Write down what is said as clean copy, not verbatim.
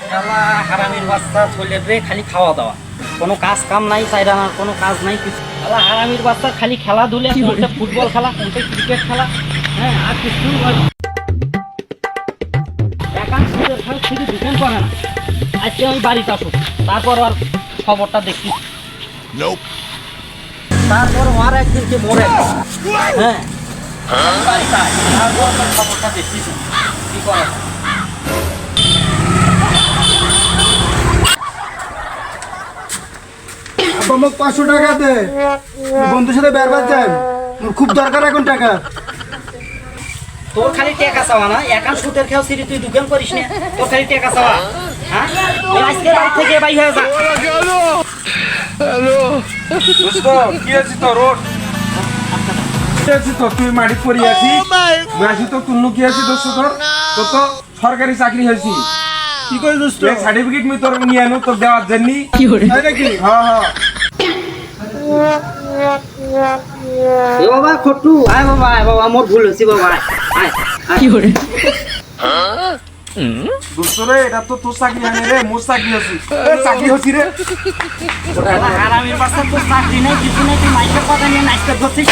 শালা হারামির বাচ্চা চলে রে, খালি খাওয়া দাওয়া, কোনো কাজ কাম নাই, চাইরানার কোনো কাজ নাই কিছু। শালা হারামির বাচ্চা খালি খেলাধুলা, কোনটা ফুটবল খেলা, কোনটা ক্রিকেট খেলা, হ্যাঁ আর কিছু শুধু ডিপেন্ড করে না। আজকে আমি বাড়িতে আসো, তারপর আর খবরটা দেখি, তারপর আর একদিনকে মরে, হ্যাঁ বাড়িতে আয়, তারপর খবরটা দেখি কি করা যায়। মোক 500 টাকা দে, বন্ধুর সাথে বেরবার যাই, মোর খুব দরকার এখন টাকা। তোর খালি টাকা চাওয়া না, একান সুদের খেয়াল সিরি তুই দোকান করিস না, তোর খালি টাকা চাওয়া। হ্যাঁ তুই আজকে বাড়ি থেকে বাই হয়ে যা। দোস্ত কি আছিস তোর ওর কি আছিস তো তুই মাটি পড়ি আছিস আসি তো তুন্নু কি আছিস দোস্ত তোর তোর তো সরকারি চাকরি হয়েছি কি কই দোস্ত? সার্টিফিকেট আমি তোর নিয়ে আনো তোর দেওয়ার জন্য তাই নাকি? হ্যাঁ হ্যাঁ এ বাবা খট্টু, আয় বাবা, আয় বাবা, মোর ভুল হয়েছে বাবা, আয় আয় কি করে। দোস্ত রে এটা তো তোর চাকরি হয় রে মোর চাকরি হয়েছি চাকরি হয়েছি রে হারামির বাচ্চা, তোর চাকরি নাই কিছু নাই, তুই মাইকের কথা নিয়ে নাচতে ধরছিস।